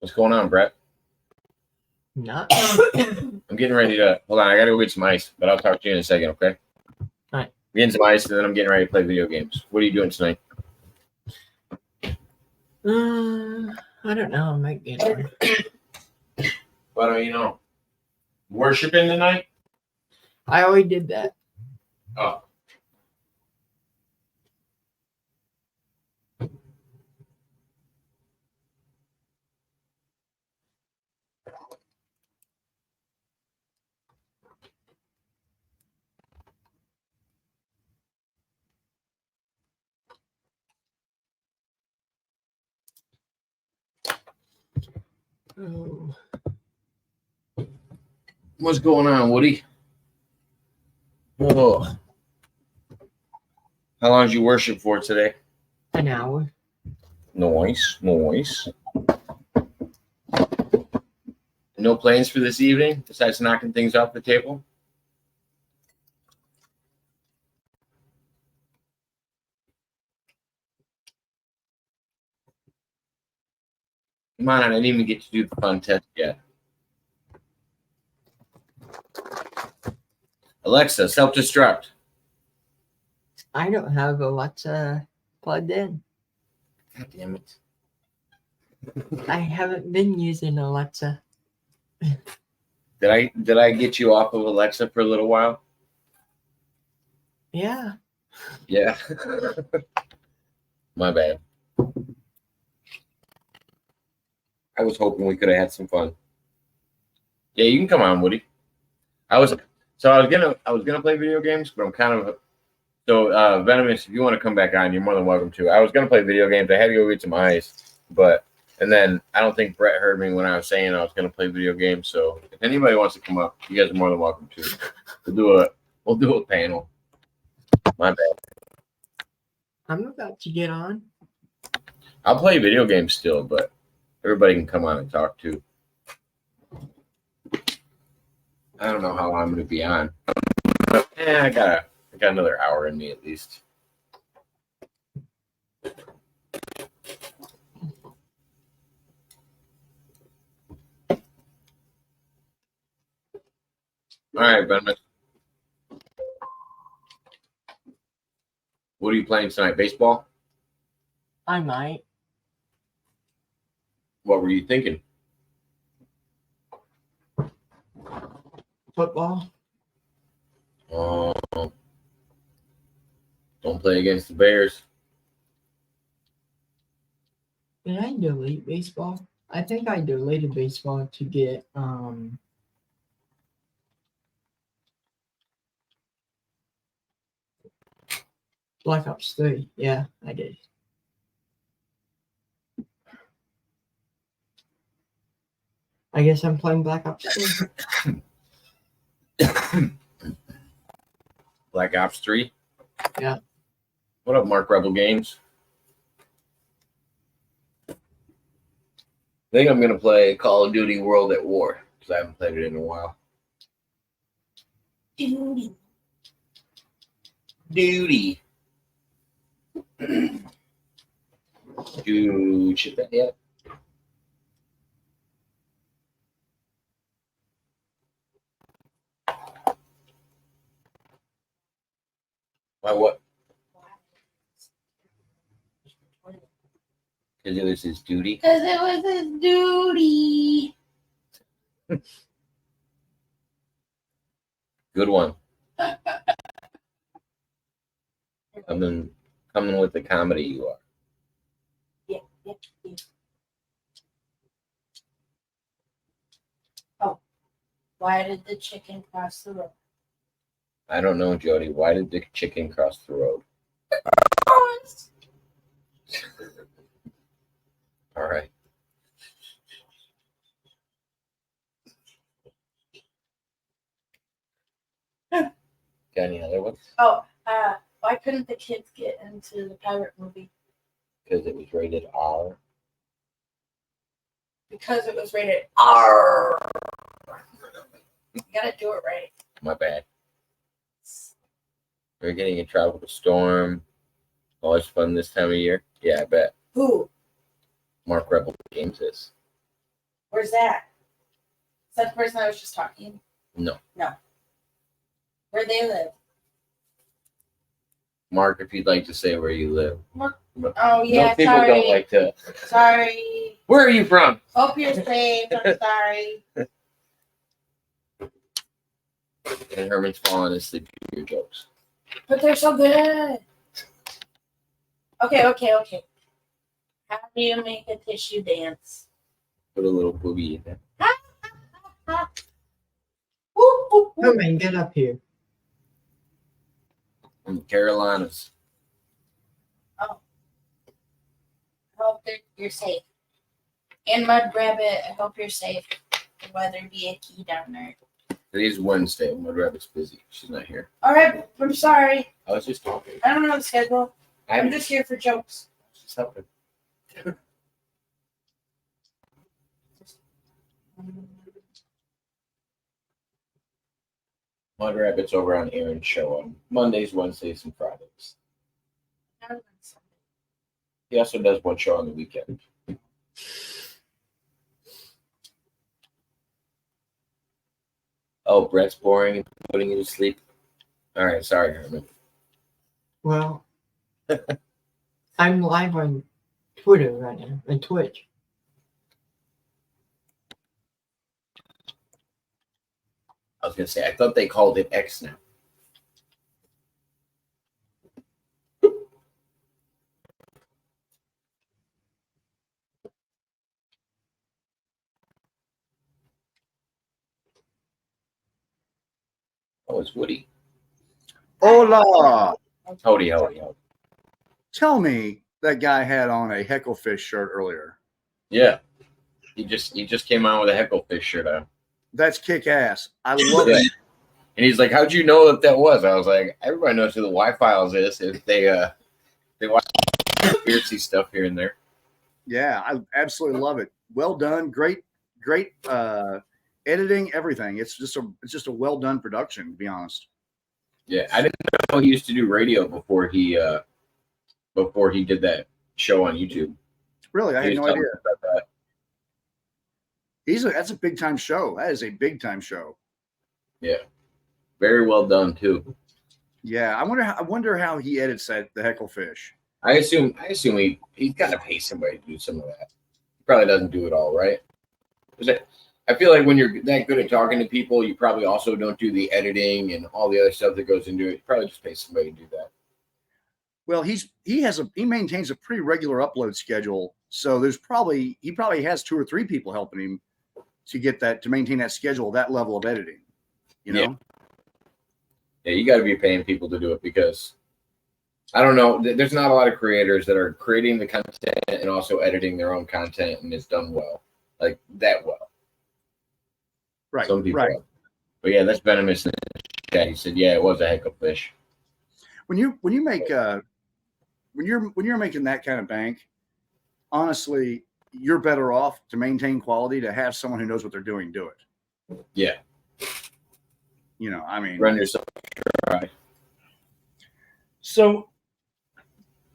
What's going on, Brett? Not. I'm getting ready to hold on. I gotta go get some ice, but I'll talk to you in a second, okay? All right. I'm getting some ice, and then I'm getting ready to play video games. What are you doing tonight? I don't know. I might get one. Why don't you know? Worshiping tonight? I already did that. Oh. Oh. What's going on, Woody? Oh. How long did you worship for today? An hour. Noise. No plans for this evening besides knocking things off the table? Come on, I didn't even get to do the fun test yet. Alexa, self-destruct. I don't have Alexa plugged in. God damn it. I haven't been using Alexa. Did I get you off of Alexa for a little while? Yeah. Yeah. My bad. I was hoping we could have had some fun. Yeah, you can come on, Woody. I was gonna play video games, but I'm kind of Venomous, if you want to come back on, you're more than welcome to. I was gonna play video games. I had to go get some ice, and then I don't think Brett heard me when I was saying I was gonna play video games. So if anybody wants to come up, you guys are more than welcome to. We'll do a panel. My bad. I'm about to get on. I'll play video games still, but everybody can come on and talk too. I don't know how long I'm gonna be on. I got another hour in me at least. All right, Venomous. What are you playing tonight? Baseball? I might. What were you thinking? Football. Oh, don't play against the Bears. Did I delete baseball? I think I deleted baseball to get Black Ops 3. Yeah, I did. I guess I'm playing Black Ops 3. Black Ops 3? Yeah. What up, Mark Rebel Games? I think I'm going to play Call of Duty World at War because I haven't played it in a while. Duty. Did you ship that yet? Why what? Because it was his duty? Because it was his duty. Good one. Coming with the comedy you are. Yeah. Oh, why did the chicken cross the road? I don't know, Jody. Why did the chicken cross the road? All right. Got any other ones? Oh, why couldn't the kids get into the pirate movie? Because it was rated R. Because it was rated R. You gotta do it right. My bad. We're getting a tropical storm. Always fun this time of year. Yeah, I bet. Who? Mark Rebel Games is. Where's that? Is that the person I was just talking? No. Where they live? Mark, if you'd like to say where you live. Oh yeah, Most people sorry. don't like to. Sorry. Where are you from? Hope you're safe. I'm sorry. And Herman's falling asleep to your jokes. But they're so good. Okay. How do you make a tissue dance? Put a little boogie in there. Woo, woo, woo. Herman, get up here. From the Carolinas. I hope that you're safe. And Mud Rabbit, I hope you're safe. The weather be a key down there. Today's Wednesday. Mud Rabbit's busy. She's not here. All right, I'm sorry. I was just talking. I don't know the schedule. I'm I'm just here for jokes. just helping. Mud Rabbit's over on Aaron's show on Mondays, Wednesdays, and Fridays. He also does one show on the weekend. Oh, Brett's boring and putting you to sleep. All right, sorry, Herman. Well, I'm live on Twitter right now, and Twitch. I was gonna say I thought they called it X now. Oh, it's Woody. Hola! Howdy. Tell me that guy had on a Hecklefish shirt earlier. Yeah. He just came on with a Hecklefish shirt on. That's kick ass. I love Yeah. it. And he's like, "How'd you know that was?" I was like, "Everybody knows who the Y-Files is if they watch conspiracy stuff here and there." Yeah, I absolutely love it. Well done. Great editing, everything. It's just a well done production, to be honest. Yeah, I didn't know he used to do radio before he did that show on YouTube. Really, I He had was no telling idea. me about that. That's a big time show. That is a big time show. Yeah, very well done too. Yeah, I wonder how he edits the Hecklefish. I assume he's got to pay somebody to do some of that. He probably doesn't do it all, right? I feel like when you're that good at talking to people, you probably also don't do the editing and all the other stuff that goes into it. You probably just pay somebody to do that. Well, he maintains a pretty regular upload schedule, so he probably has 2 or 3 people helping him to maintain that schedule, that level of editing. You know? Yeah, you got to be paying people to do it because I don't know. There's not a lot of creators that are creating the content and also editing their own content, and it's done well, like that well. Right. Some people, right. are. But yeah, that's venomous. In the chat. He said, "Yeah, it was a Hecklefish." When you make when you're making that kind of bank, honestly, you're better off to maintain quality to have someone who knows what they're doing do it. Yeah, You know, I mean, run yourself dry. So,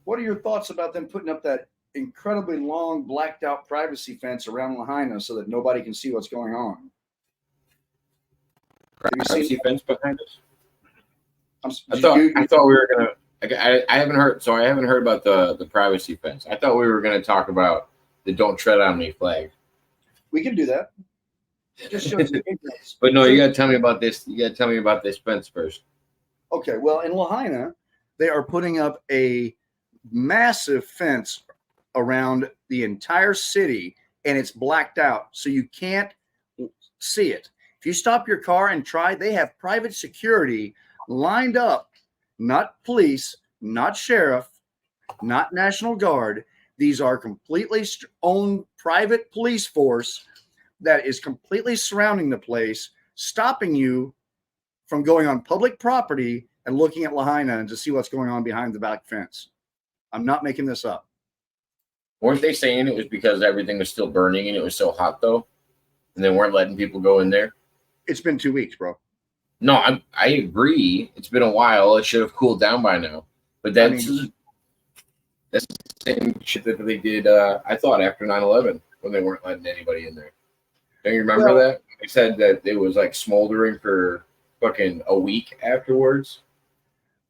what are your thoughts about them putting up that incredibly long, blacked out privacy fence around Lahaina so that nobody can see what's going on? Privacy fence behind us. I Did thought you- we were gonna. I haven't heard. So I haven't heard about the privacy fence. I thought we were gonna talk about the "Don't Tread on Me" flag. we can do that. Just show us the ignorance. But no, you gotta tell me about this. You gotta tell me about this fence first. Okay, well, in Lahaina, they are putting up a massive fence around the entire city, and it's blacked out, so you can't see it. If you stop your car and try, they have private security lined up, not police, not sheriff, not National Guard. These are completely owned private police force that is completely surrounding the place, stopping you from going on public property and looking at Lahaina and to see what's going on behind the back fence. I'm not making this up. Weren't they saying it was because everything was still burning and it was so hot though, and they weren't letting people go in there? It's been 2 weeks, bro. No, I agree. It's been a while. It should have cooled down by now. But that's the same shit that they did. I thought after 9/11 when they weren't letting anybody in there. Don't you remember that? They said that it was like smoldering for fucking a week afterwards.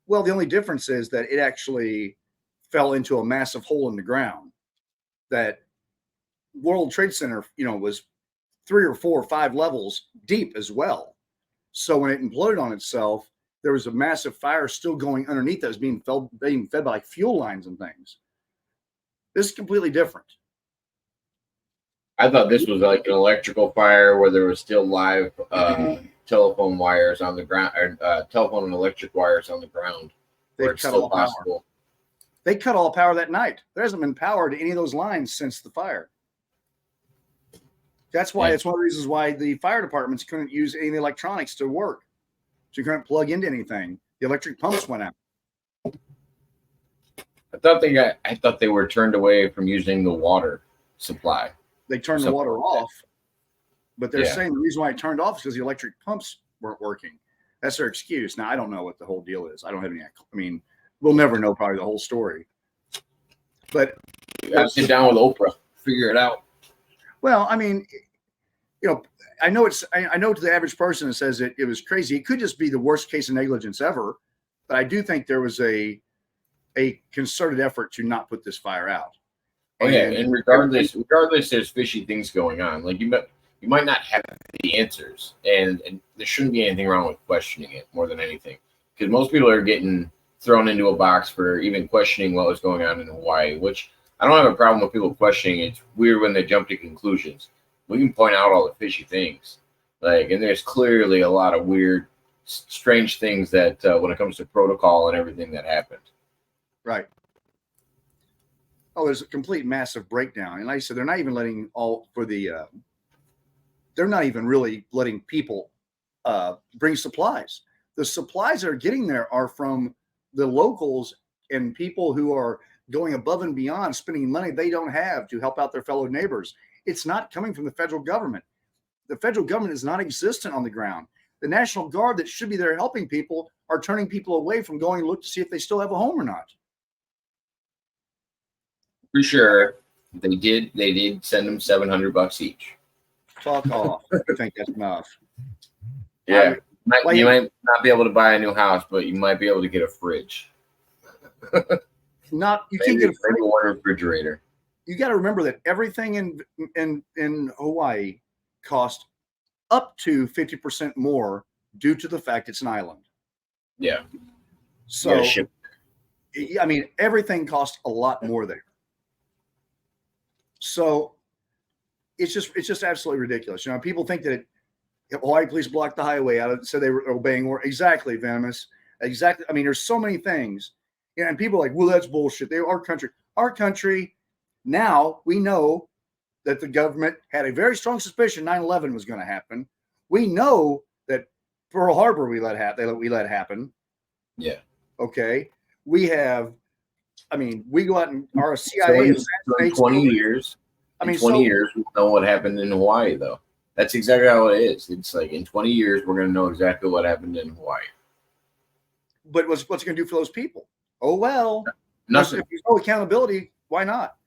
Well, the only difference is that it actually fell into a massive hole in the ground. That World Trade Center, was 3 or 4 or 5 levels deep as well. So when it imploded on itself, there was a massive fire still going underneath that was being fed by like fuel lines and things. This is completely different. I thought this was like an electrical fire where there was still live telephone wires on the ground, or telephone and electric wires on the ground. Where it's still possible. They cut all power that night. There hasn't been power to any of those lines since the fire. That's why it's one of the reasons why the fire departments couldn't use any of the electronics to work. So you couldn't plug into anything. The electric pumps went out. I thought they were turned away from using the water supply. They turned the water off, but they're saying the reason why it turned off is because the electric pumps weren't working. That's their excuse. Now, I don't know what the whole deal is. I don't have any. I mean, we'll never know probably the whole story. But you gotta sit down with Oprah, figure it out. Well, I mean, I know to the average person it says it was crazy. It could just be the worst case of negligence ever, but I do think there was a concerted effort to not put this fire out. Oh yeah, and regardless, there's fishy things going on. Like you might not have the answers, and there shouldn't be anything wrong with questioning it more than anything, because most people are getting thrown into a box for even questioning what was going on in Hawaii, which I don't have a problem with people questioning. It's weird when they jump to conclusions. We can point out all the fishy things, and there's clearly a lot of weird, strange things that when it comes to protocol and everything that happened. Right. Oh, there's a complete massive breakdown. And like I said, they're not even letting they're not even really letting people bring supplies. The supplies that are getting there are from the locals and people who are going above and beyond, spending money they don't have to help out their fellow neighbors. It's not coming from the federal government. The federal government is non-existent on the ground. The National Guard that should be there helping people are turning people away from going to look to see if they still have a home or not. For sure, they did send them $700 each. Talk off. I think that's enough. Yeah, you might not be able to buy a new house, but you might be able to get a fridge. You can't get a fridge. One refrigerator. You got to remember that everything in Hawaii cost up to 50% more due to the fact it's an island. Yeah. So, I mean, everything costs a lot more there. So it's just absolutely ridiculous. People think that Hawaii police blocked the highway out, said they were obeying order. Exactly, Venomous. Exactly. I mean, there's so many things. And people are like, well, that's bullshit. Our country, now we know that the government had a very strong suspicion 9/11 was going to happen. We know that Pearl Harbor we let happen. Yeah. Okay. We go out and our CIA in 20 years. In 20 years, we'll know what happened in Hawaii, though. That's exactly how it is. It's like in 20 years, we're going to know exactly what happened in Hawaii. But what's it going to do for those people? Oh, well. Nothing. If there's no accountability, why not?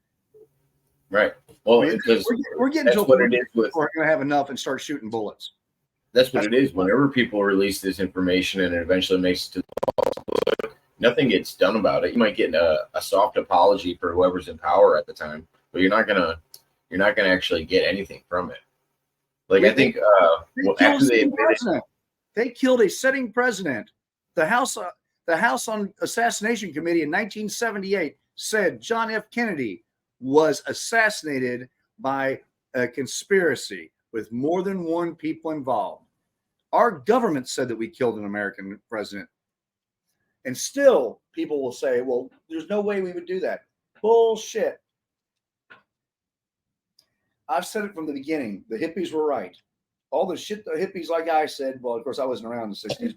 Right. Well, we're getting to a point where we're going to have enough and start shooting bullets. That's what it is. Whenever people release this information and it eventually makes it to the public, nothing gets done about it. You might get a soft apology for whoever's in power at the time, but you're not gonna actually get anything from it. Like I think they killed a sitting president. The House on Assassination Committee in 1978 said John F. Kennedy was assassinated by a conspiracy with more than one people involved. Our government said that we killed an American president. And still people will say, well, there's no way we would do that. Bullshit. I've said it from the beginning. The hippies were right. All the shit the hippies, like I said, well, of course, I wasn't around in the 60s,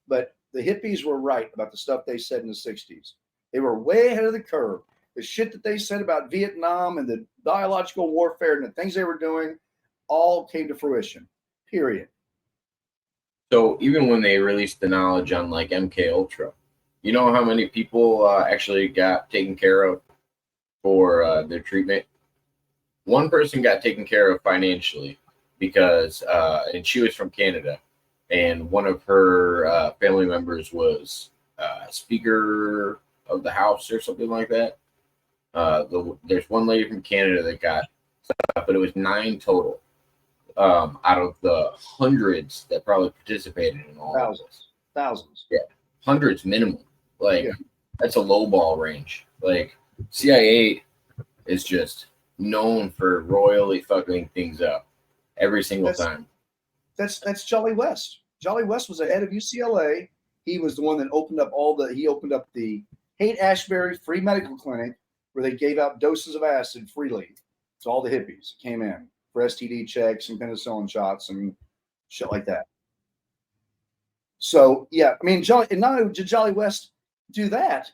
but the hippies were right about the stuff they said in the 60s. They were way ahead of the curve. The shit that they said about Vietnam and the biological warfare and the things they were doing all came to fruition, period. So even when they released the knowledge on like MK Ultra, you know how many people actually got taken care of for their treatment? One person got taken care of financially. because and she was from Canada, and one of her family members was Speaker of the House or something like that. There's one lady from Canada that got, but it was 9 total out of the hundreds that probably participated in all of this. Thousands. Hundreds minimum. Like Yeah. that's a low ball range. Like CIA is just known for royally fucking things up every single time. That's Jolly West. Jolly West was the head of UCLA. He was the one that opened up the Haight-Ashbury Free Medical Clinic, where they gave out doses of acid freely to all the hippies came in for STD checks and penicillin shots and shit like that. So yeah, I mean, and not only did Jolly West do that,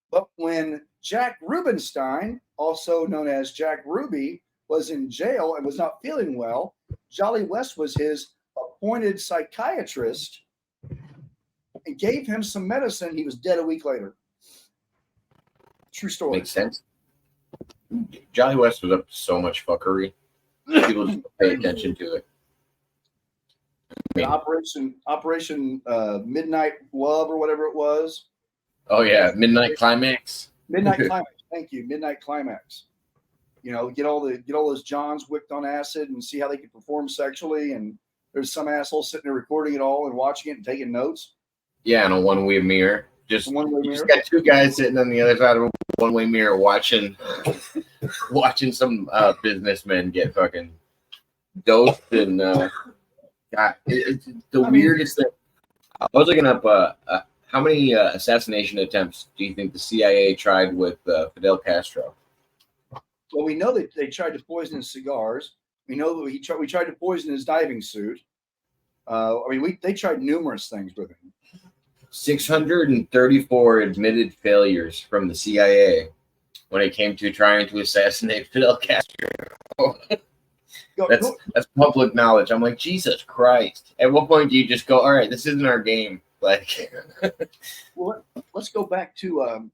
but when Jack Rubenstein, also known as Jack Ruby, was in jail and was not feeling well, Jolly West was his appointed psychiatrist and gave him some medicine. He was dead a week later. True story. Makes sense. Jolly West was up to so much fuckery. People just pay attention to it. Operation Midnight Love or whatever it was. Oh yeah, Midnight Climax. Midnight Climax. Thank you, Midnight Climax. You know, get all those Johns whipped on acid and see how they can perform sexually. And there's some asshole sitting there recording it all and watching it and taking notes. Yeah, in a one-way mirror. Just One-way you just mirror. got 2 guys sitting on the other side of a one-way mirror watching some businessmen get fucking dosed and God, it's the weirdest thing. I was looking up how many assassination attempts do you think the CIA tried with Fidel Castro? Well, we know that they tried to poison his cigars. We know that we tried to poison his diving suit. They tried numerous things with him. 634 admitted failures from the CIA when it came to trying to assassinate Fidel Castro. That's public knowledge. I'm like, Jesus Christ. At what point do you just go, all right, this isn't our game? Like, well, let's go back to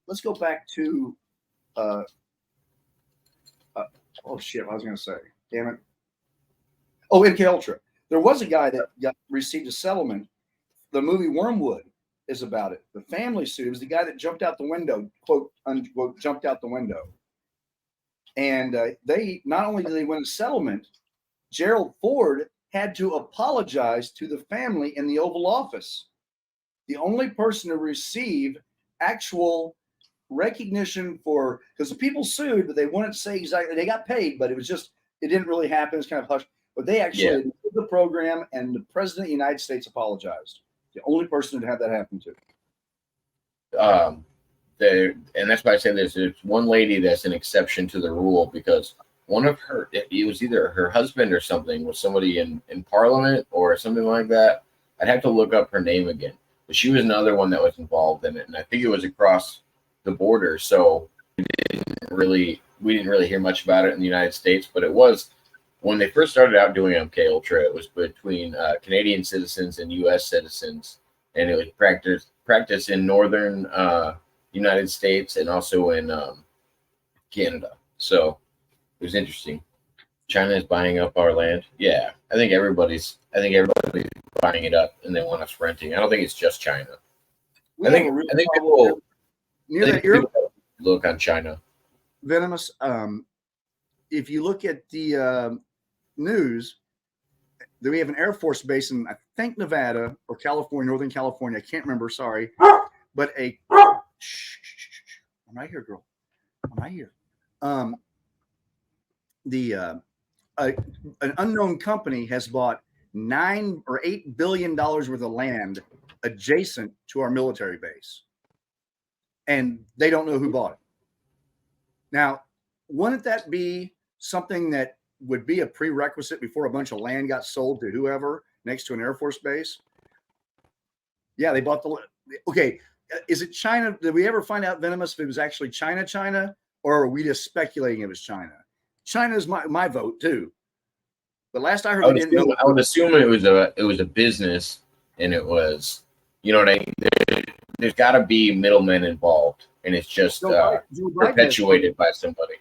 oh shit, what I was going to say. Damn it. Oh, MK Ultra. There was a guy that received a settlement. The movie Wormwood is about it. The family suit. It was the guy that jumped out the window, quote unquote, jumped out the window. And they not only did they win a settlement, Gerald Ford had to apologize to the family in the Oval Office. The only person to receive actual recognition for, because the people sued, but they wouldn't say exactly, they got paid, but it didn't really happen. It's kind of hush. But they actually did the program, and the President of the United States apologized. The only person to have that happen to. And that's why I say there's one lady that's an exception to the rule, because one of her, it was either her husband or something, was somebody in Parliament or something like that. I'd have to look up her name again, but she was another one that was involved in it, and I think it was across the border. So we didn't really hear much about it in the United States, but it was when they first started out doing MK Ultra. It was between Canadian citizens and U.S. citizens, and it was practiced in northern United States and also in Canada. So it was interesting. China is buying up our land. Yeah, I think everybody's buying it up, and they want us renting. I don't think it's just China. I think people look on China. Venomous. If you look at the news, that we have an Air Force base in, I think, Nevada or California, Northern California. I can't remember. Sorry, but I'm right here, girl. I'm right here. An unknown company has bought $9 or $8 billion worth of land adjacent to our military base, and they don't know who bought it. Now, wouldn't that be something that would be a prerequisite before a bunch of land got sold to whoever next to an Air Force base? Yeah, they bought the. Okay, is it China? Did we ever find out, Venomous, if it was actually China, or are we just speculating it was China? China is my vote too. But last I heard, I would assume it was a business, and it was, you know what I mean. There's got to be middlemen involved, and it's just perpetuated by somebody.